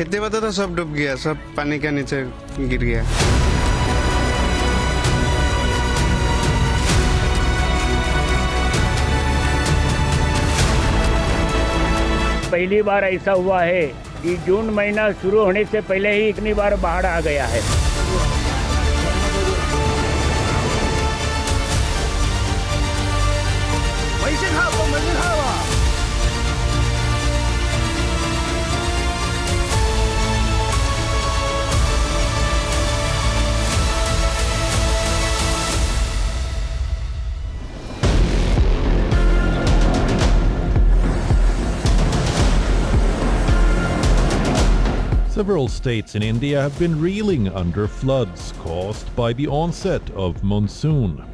खेती बाड़ी तो सब डूब गया, सब पानी के नीचे गिर गया। पहली बार ऐसा हुआ है कि जून महीना शुरू होने से पहले ही इतनी बार बाढ़ आ गया है। Several states in India have been reeling under floods caused by the onset of monsoon.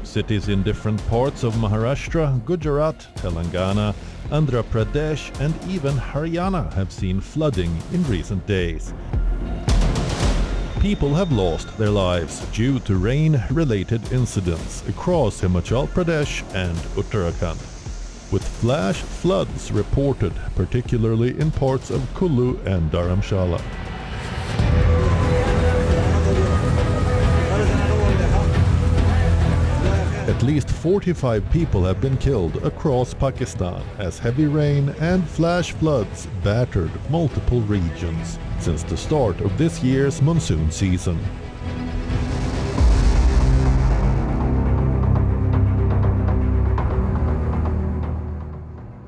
Cities in different parts of Maharashtra, Gujarat, Telangana, Andhra Pradesh and even Haryana have seen flooding in recent days. People have lost their lives due to rain-related incidents across Himachal Pradesh and Uttarakhand, with flash floods reported, particularly in parts of Kullu and Dharamshala. At least 45 people have been killed across Pakistan as heavy rain and flash floods battered multiple regions since the start of this year's monsoon season.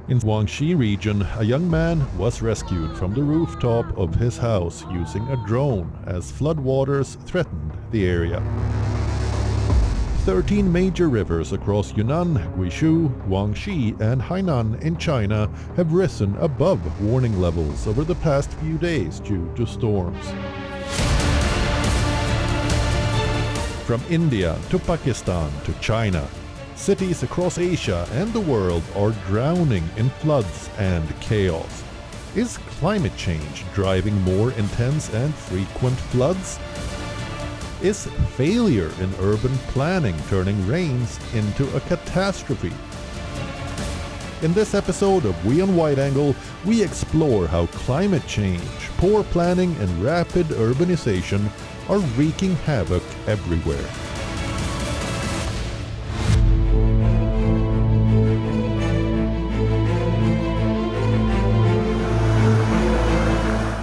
In Guangxi region, a young man was rescued from the rooftop of his house using a drone as floodwaters threatened the area. 13 major rivers across Yunnan, Guizhou, Guangxi and Hainan in China have risen above warning levels over the past few days due to storms. From India to Pakistan to China, cities across Asia and the world are drowning in floods and chaos. Is climate change driving more intense and frequent floods? Is failure in urban planning turning rains into a catastrophe? In this episode of WION Wideangle, we explore how climate change, poor planning and rapid urbanization are wreaking havoc everywhere.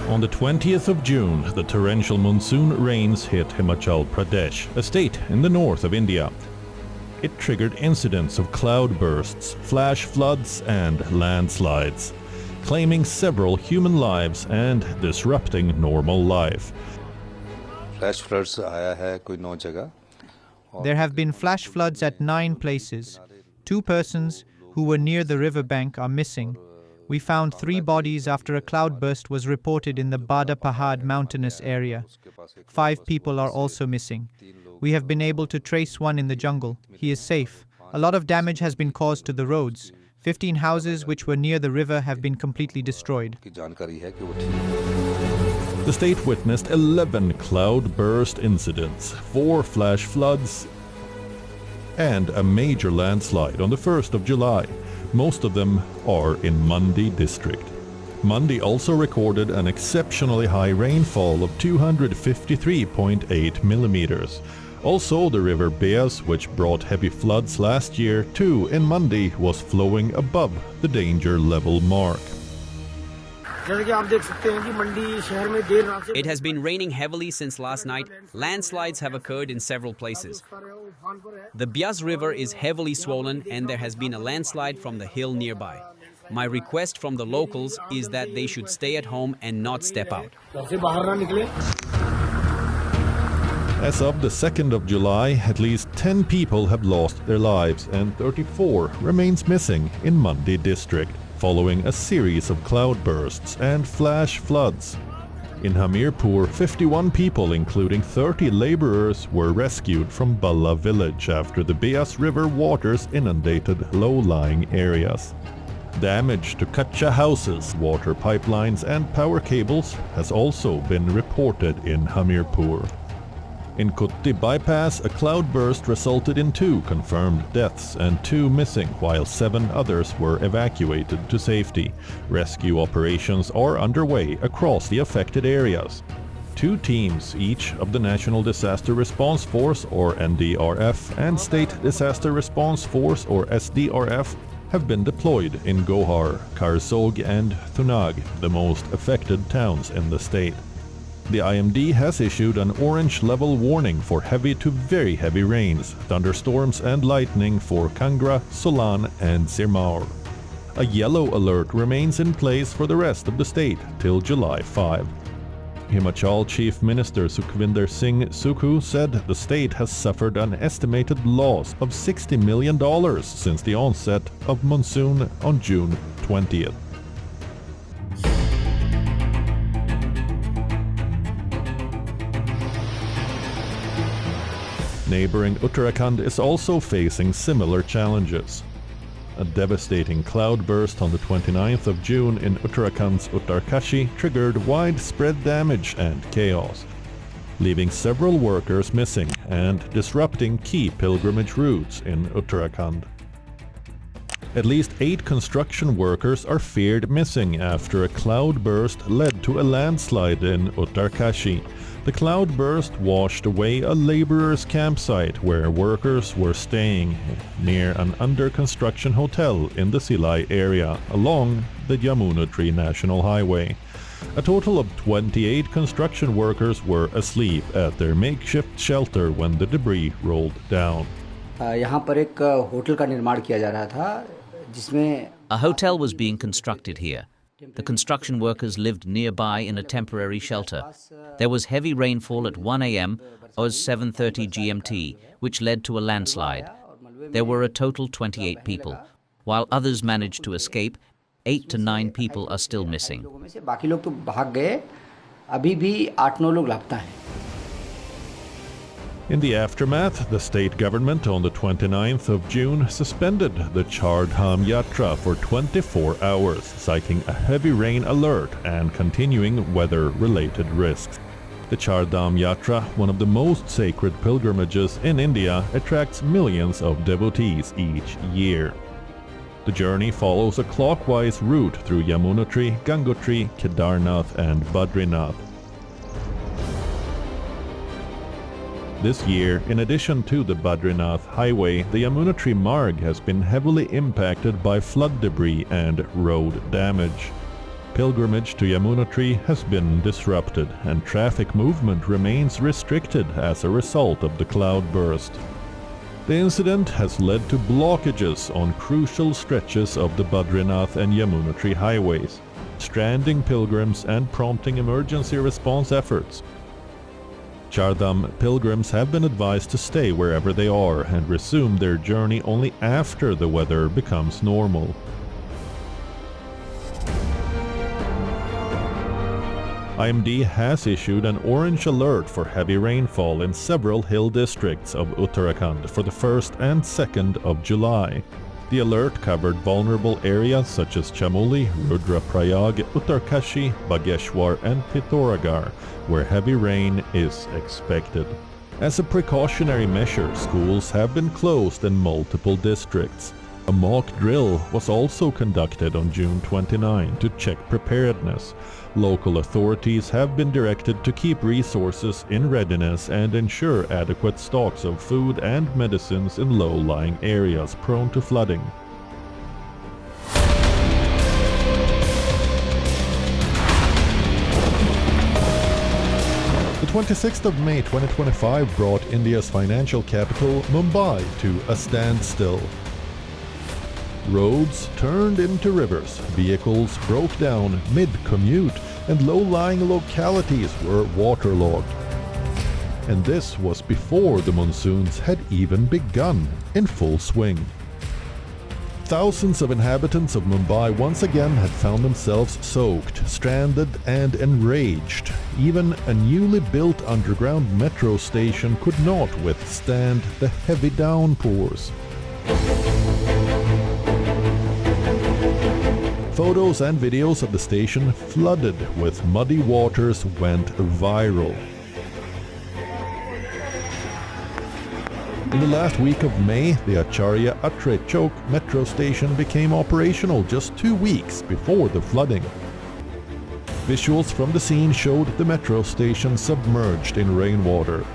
On the 20th of June, the torrential monsoon rains hit Himachal Pradesh, a state in the north of India. It triggered incidents of cloudbursts, flash floods and landslides, claiming several human lives and disrupting normal life. There have been flash floods at 9 places. 2 persons who were near the riverbank are missing. We found 3 bodies after a cloudburst was reported in the Bada Pahad mountainous area. 5 people are also missing. We have been able to trace one in the jungle. He is safe. A lot of damage has been caused to the roads. 15 houses which were near the river have been completely destroyed. The state witnessed 11 cloudburst incidents, 4 flash floods, and a major landslide on the 1st of July. Most of them are in Mandi district. Mandi also recorded an exceptionally high rainfall of 253.8 millimeters. Also, the river Beas, which brought heavy floods last year too in Mandi, was flowing above the danger level mark. It has been raining heavily since last night. Landslides have occurred in several places. The Beas River is heavily swollen and there has been a landslide from the hill nearby. My request from the locals is that they should stay at home and not step out. As of the 2nd of July, at least 10 people have lost their lives and 34 remains missing in Mandi district, following a series of cloudbursts and flash floods. In Hamirpur, 51 people, including 30 laborers, were rescued from Balla village after the Beas River waters inundated low-lying areas. Damage to Kacha houses, water pipelines and power cables has also been reported in Hamirpur. In Kutti bypass, a cloudburst resulted in 2 confirmed deaths and 2 missing, while 7 others were evacuated to safety. Rescue operations are underway across the affected areas. 2 teams, each of the National Disaster Response Force or NDRF and State Disaster Response Force or SDRF, have been deployed in Gohar, Karsog and Thunag, the most affected towns in the state. The IMD has issued an orange level warning for heavy to very heavy rains, thunderstorms and lightning for Kangra, Solan and Sirmaur. A yellow alert remains in place for the rest of the state till July 5. Himachal Chief Minister Sukhvinder Singh Sukhu said the state has suffered an estimated loss of $60 million since the onset of monsoon on June 20th. Neighboring Uttarakhand is also facing similar challenges. A devastating cloudburst on the 29th of June in Uttarakhand's Uttarkashi triggered widespread damage and chaos, leaving several workers missing and disrupting key pilgrimage routes in Uttarakhand. At least 8 construction workers are feared missing after a cloudburst led to a landslide in Uttarkashi. The cloudburst washed away a laborers' campsite where workers were staying near an under-construction hotel in the Silai area along the Yamunotri National Highway. A total of 28 construction workers were asleep at their makeshift shelter when the debris rolled down. यहाँ पर एक hotel का निर्माण किया जा रहा था जिसमें A hotel was being constructed here. The construction workers lived nearby in a temporary shelter. There was heavy rainfall at 1 a.m. or 7:30 GMT, which led to a landslide. There were a total 28 people. While others managed to escape, 8 to 9 people are still missing. बाकी लोग तो भाग गए, अभी भी 8-9 लोग लापता हैं. In the aftermath, the state government on the 29th of June suspended the Char Dham Yatra for 24 hours, citing a heavy rain alert and continuing weather-related risks. The Char Dham Yatra, one of the most sacred pilgrimages in India, attracts millions of devotees each year. The journey follows a clockwise route through Yamunotri, Gangotri, Kedarnath and Badrinath. This year, in addition to the Badrinath highway, the Yamunotri Marg has been heavily impacted by flood debris and road damage. Pilgrimage to Yamunotri has been disrupted and traffic movement remains restricted as a result of the cloudburst. The incident has led to blockages on crucial stretches of the Badrinath and Yamunotri highways, stranding pilgrims and prompting emergency response efforts. Chardham pilgrims have been advised to stay wherever they are and resume their journey only after the weather becomes normal. IMD has issued an orange alert for heavy rainfall in several hill districts of Uttarakhand for the 1st and 2nd of July. The alert covered vulnerable areas such as Chamoli, Rudraprayag, Uttarkashi, Bageshwar and Pithoragarh, where heavy rain is expected. As a precautionary measure, schools have been closed in multiple districts. A mock drill was also conducted on June 29 to check preparedness. Local authorities have been directed to keep resources in readiness and ensure adequate stocks of food and medicines in low-lying areas prone to flooding. The 26th of May 2025 brought India's financial capital, Mumbai, to a standstill. Roads turned into rivers, vehicles broke down mid-commute, and low-lying localities were waterlogged. And this was before the monsoons had even begun in full swing. Thousands of inhabitants of Mumbai once again had found themselves soaked, stranded, and enraged. Even a newly built underground metro station could not withstand the heavy downpours. Photos and videos of the station flooded with muddy waters went viral. In the last week of May, the Acharya Atre Chowk metro station became operational just 2 weeks before the flooding. Visuals from the scene showed the metro station submerged in rainwater.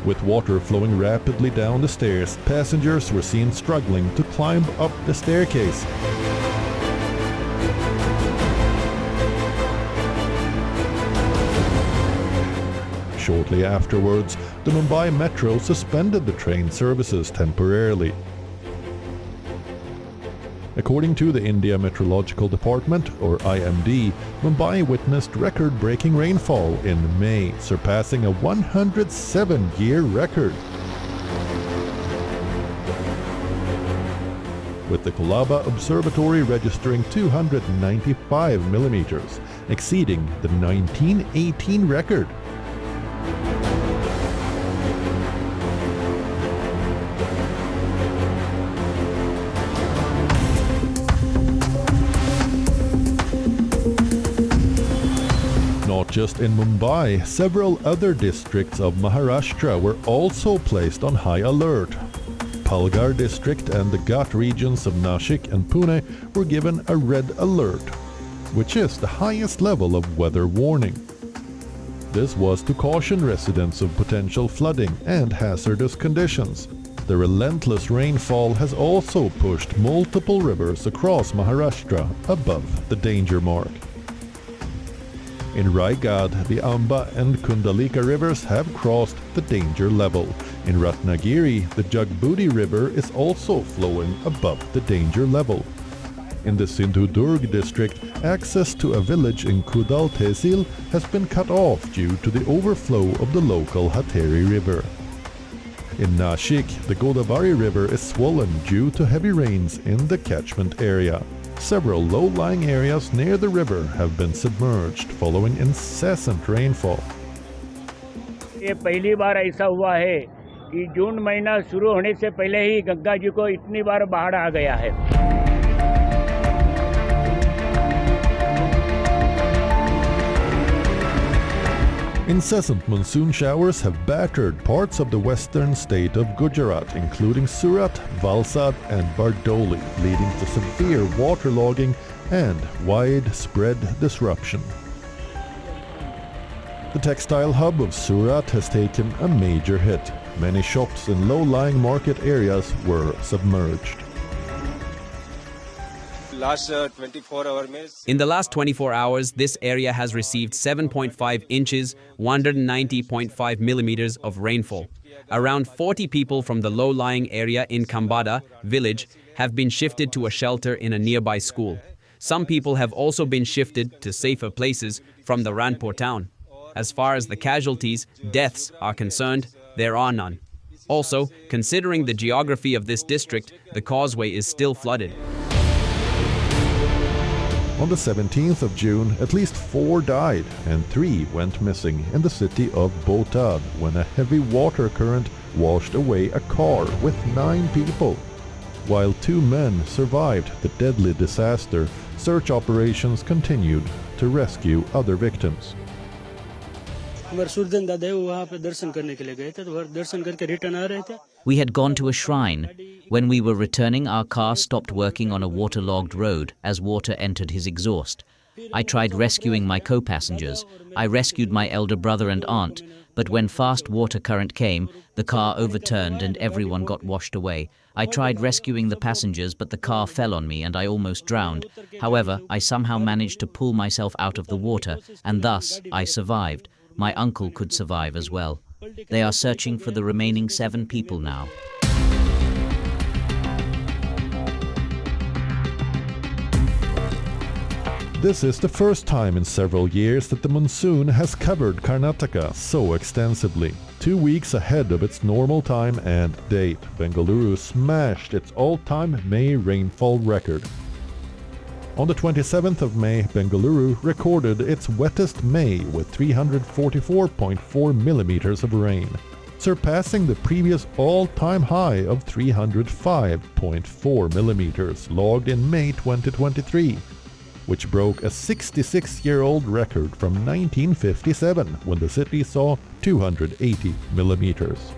With water flowing rapidly down the stairs, passengers were seen struggling to climb up the staircase. Shortly afterwards, the Mumbai Metro suspended the train services temporarily. According to the India Meteorological Department, or IMD, Mumbai witnessed record-breaking rainfall in May, surpassing a 107-year record. With the Kolaba Observatory registering 295 millimeters, exceeding the 1918 record. Not just in Mumbai, several other districts of Maharashtra were also placed on high alert. Palghar district and the Ghat regions of Nashik and Pune were given a red alert, which is the highest level of weather warning. This was to caution residents of potential flooding and hazardous conditions. The relentless rainfall has also pushed multiple rivers across Maharashtra above the danger mark. In Raigad, the Amba and Kundalika rivers have crossed the danger level. In Ratnagiri, the Jagbuti river is also flowing above the danger level. In the Sindhudurg district, access to a village in Kudal Tehsil has been cut off due to the overflow of the local Hateri river. In Nashik, the Godavari river is swollen due to heavy rains in the catchment area. Several low-lying areas near the river have been submerged following incessant rainfall. ये पहली बार ऐसा हुआ है कि जून महीना शुरू होने से पहले ही गंगा जी को इतनी बार बाढ़ आ गया है. Incessant monsoon showers have battered parts of the western state of Gujarat, including Surat, Valsad and Bardoli, leading to severe waterlogging and widespread disruption. The textile hub of Surat has taken a major hit. Many shops in low-lying market areas were submerged. In the last 24 hours, this area has received 7.5 inches, 190.5 millimeters of rainfall. Around 40 people from the low-lying area in Kambada village have been shifted to a shelter in a nearby school. Some people have also been shifted to safer places from the Ranpur town. As far as the casualties, deaths are concerned, there are none. Also, considering the geography of this district, the causeway is still flooded. On the 17th of June, at least 4 died and 3 went missing in the city of Botad when a heavy water current washed away a car with 9 people. While 2 men survived the deadly disaster, search operations continued to rescue other victims. We had gone to a shrine. When we were returning, our car stopped working on a waterlogged road as water entered his exhaust. I tried rescuing my co-passengers. I rescued my elder brother and aunt, but when fast water current came, the car overturned and everyone got washed away. I tried rescuing the passengers, but the car fell on me and I almost drowned. However, I somehow managed to pull myself out of the water, and thus I survived. My uncle could survive as well. They are searching for the remaining 7 people now. This is the first time in several years that the monsoon has covered Karnataka so extensively. 2 weeks ahead of its normal time and date, Bengaluru smashed its all-time May rainfall record. On the 27th of May, Bengaluru recorded its wettest May with 344.4 millimeters of rain, surpassing the previous all-time high of 305.4 millimeters logged in May 2023. which broke a 66-year-old record from 1957 when the city saw 280 millimeters.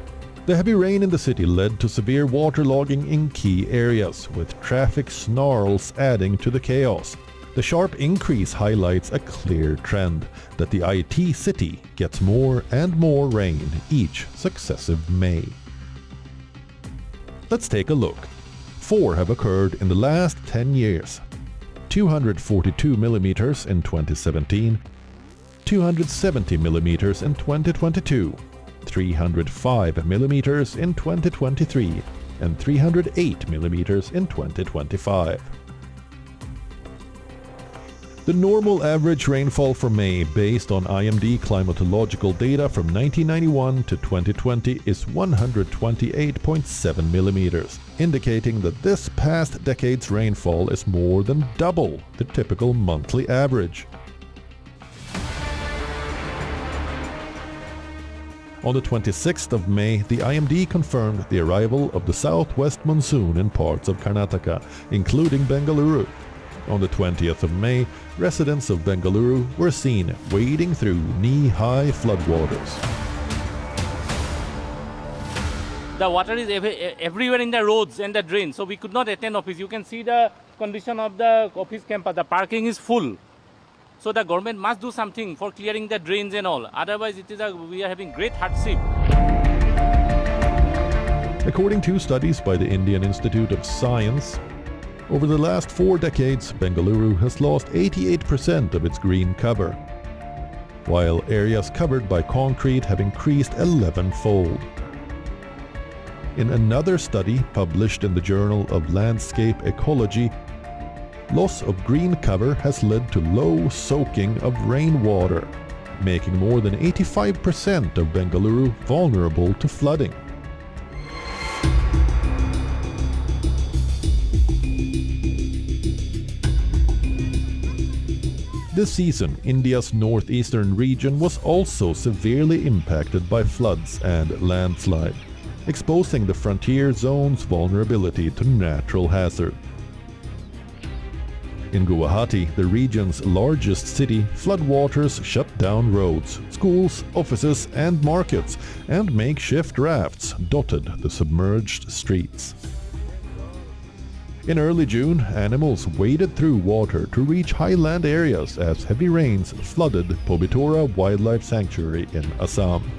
The heavy rain in the city led to severe waterlogging in key areas, with traffic snarls adding to the chaos. The sharp increase highlights a clear trend that the IT city gets more and more rain each successive May. Let's take a look. 4 have occurred in the last 10 years. 242 millimeters in 2017, 270 millimeters in 2022, 305 millimeters in 2023, and 308 millimeters in 2025. The normal average rainfall for May based on IMD climatological data from 1991 to 2020 is 128.7 millimeters, indicating that this past decade's rainfall is more than double the typical monthly average. On the 26th of May, the IMD confirmed the arrival of the southwest monsoon in parts of Karnataka, including Bengaluru. On the 20th of May, residents of Bengaluru were seen wading through knee-high floodwaters. The water is everywhere in the roads and the drains, so we could not attend office. You can see the condition of the office campus. The parking is full. So the government must do something for clearing the drains and all. Otherwise, we are having great hardship. According to studies by the Indian Institute of Science, over the last 4 decades, Bengaluru has lost 88% of its green cover, while areas covered by concrete have increased 11-fold. In another study published in the Journal of Landscape Ecology, loss of green cover has led to low soaking of rainwater, making more than 85% of Bengaluru vulnerable to flooding. This season, India's northeastern region was also severely impacted by floods and landslide, exposing the frontier zone's vulnerability to natural hazard. In Guwahati, the region's largest city, floodwaters shut down roads, schools, offices and markets, and makeshift rafts dotted the submerged streets. In early June, animals waded through water to reach highland areas as heavy rains flooded Pobitora Wildlife Sanctuary in Assam.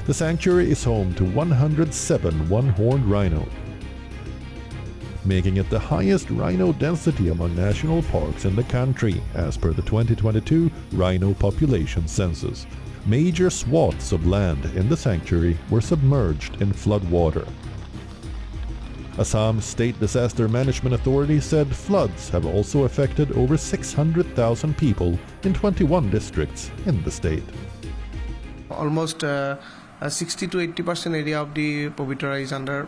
The sanctuary is home to 107 one-horned rhino, making it the highest rhino density among national parks in the country as per the 2022 rhino population census. Major swaths of land in the sanctuary were submerged in floodwater. Assam State Disaster Management Authority said floods have also affected over 600,000 people in 21 districts in the state. Almost 60 to 80% area of the Pobitora is under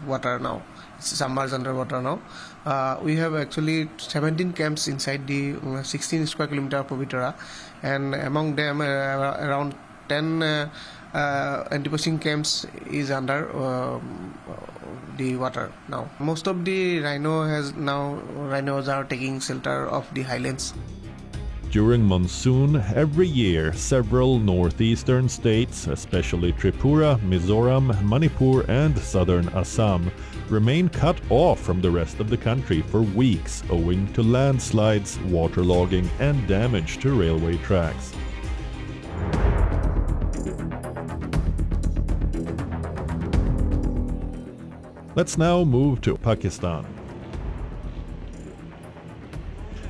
water now. It's submerged underwater now. We have actually 17 camps inside the 16 square kilometer of Pobitora, and among them around 10 anti-poaching camps is under the water now. Most of the rhinos are taking shelter of the highlands. During monsoon, every year, several northeastern states, especially Tripura, Mizoram, Manipur and southern Assam, remain cut off from the rest of the country for weeks owing to landslides, waterlogging and damage to railway tracks. Let's now move to Pakistan.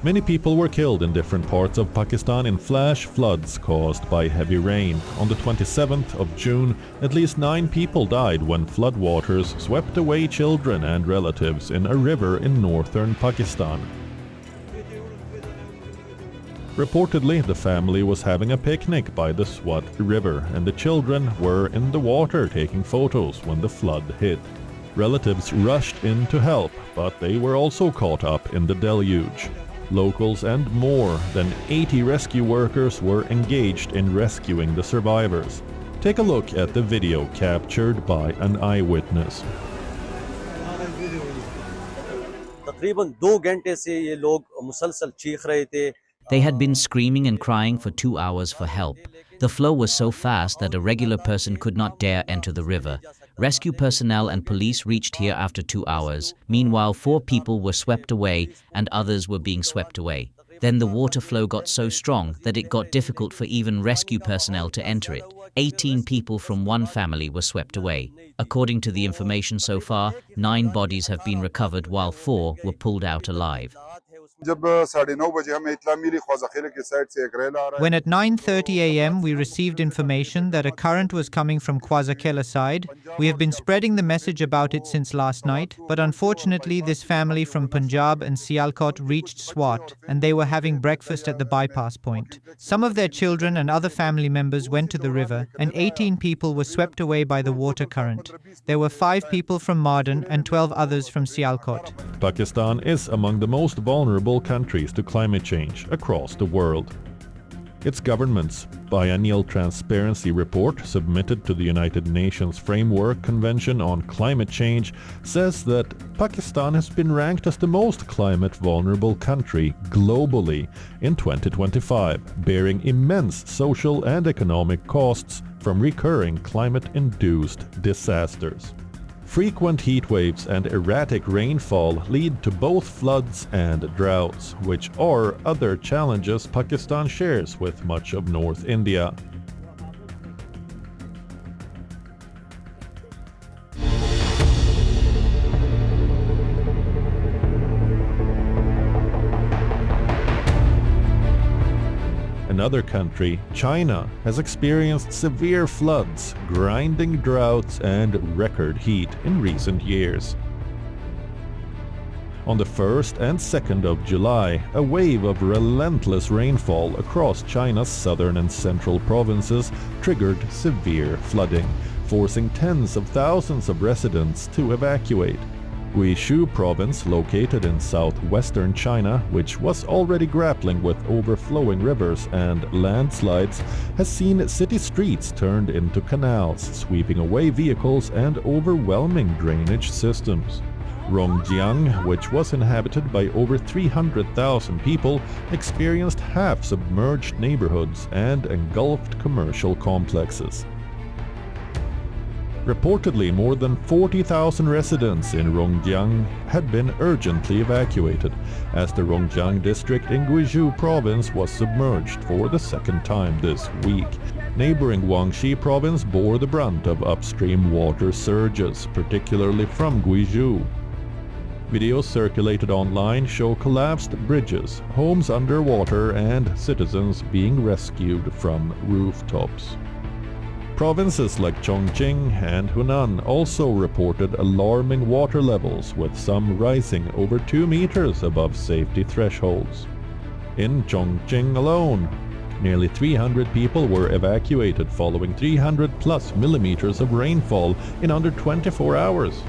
Many people were killed in different parts of Pakistan in flash floods caused by heavy rain. On the 27th of June, at least 9 people died when floodwaters swept away children and relatives in a river in northern Pakistan. Reportedly, the family was having a picnic by the Swat River, and the children were in the water taking photos when the flood hit. Relatives rushed in to help, but they were also caught up in the deluge. Locals and more than 80 rescue workers were engaged in rescuing the survivors. Take a look at the video captured by an eyewitness. तकरीबन 2 घंटे से ये लोग मुसलसल चीख रहे थे. They had been screaming and crying for 2 hours for help. The flow was so fast that a regular person could not dare enter the river. Rescue personnel and police reached here after 2 hours. Meanwhile, 4 people were swept away and others were being swept away. Then the water flow got so strong that it got difficult for even rescue personnel to enter it. 18 people from one family were swept away. According to the information so far, 9 bodies have been recovered while 4 were pulled out alive. When at 9:30 a.m. we received information that a current was coming from Kwazakela side, we have been spreading the message about it since last night, but unfortunately this family from Punjab and Sialkot reached Swat and they were having breakfast at the bypass point. Some of their children and other family members went to the river and 18 people were swept away by the water current. There were 5 people from Mardan and 12 others from Sialkot. Pakistan is among the most vulnerable countries to climate change across the world. Its government's biennial transparency report, submitted to the United Nations Framework Convention on Climate Change, says that Pakistan has been ranked as the most climate vulnerable country globally in 2025, bearing immense social and economic costs from recurring climate-induced disasters. Frequent heat waves and erratic rainfall lead to both floods and droughts, which are other challenges Pakistan shares with much of North India. Another country, China, has experienced severe floods, grinding droughts, and record heat in recent years. On the 1st and 2nd of July, a wave of relentless rainfall across China's southern and central provinces triggered severe flooding, forcing tens of thousands of residents to evacuate. Guizhou province, located in southwestern China, which was already grappling with overflowing rivers and landslides, has seen city streets turned into canals, sweeping away vehicles and overwhelming drainage systems. Rongjiang, which was inhabited by over 300,000 people, experienced half-submerged neighborhoods and engulfed commercial complexes. Reportedly, more than 40,000 residents in Rongjiang had been urgently evacuated, as the Rongjiang district in Guizhou province was submerged for the second time this week. Neighboring Guangxi province bore the brunt of upstream water surges, particularly from Guizhou. Videos circulated online show collapsed bridges, homes underwater, and citizens being rescued from rooftops. Provinces like Chongqing and Hunan also reported alarming water levels, with some rising over 2 meters above safety thresholds. In Chongqing alone, nearly 300 people were evacuated following 300+ millimeters of rainfall in under 24 hours.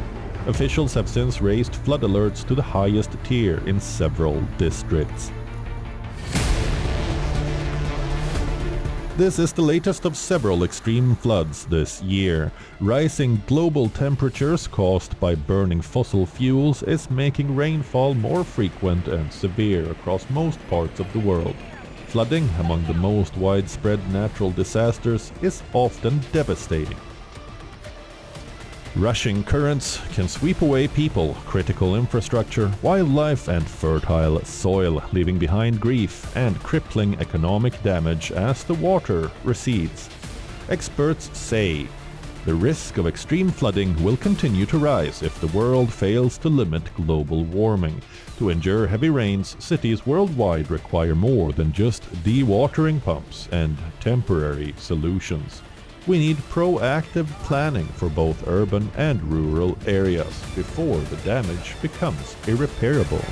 Officials have since raised flood alerts to the highest tier in several districts. This is the latest of several extreme floods this year. Rising global temperatures caused by burning fossil fuels is making rainfall more frequent and severe across most parts of the world. Flooding, among the most widespread natural disasters, is often devastating. Rushing currents can sweep away people, critical infrastructure, wildlife, and fertile soil, leaving behind grief and crippling economic damage as the water recedes. Experts say the risk of extreme flooding will continue to rise if the world fails to limit global warming. To endure heavy rains, cities worldwide require more than just dewatering pumps and temporary solutions. We need proactive planning for both urban and rural areas before the damage becomes irreparable.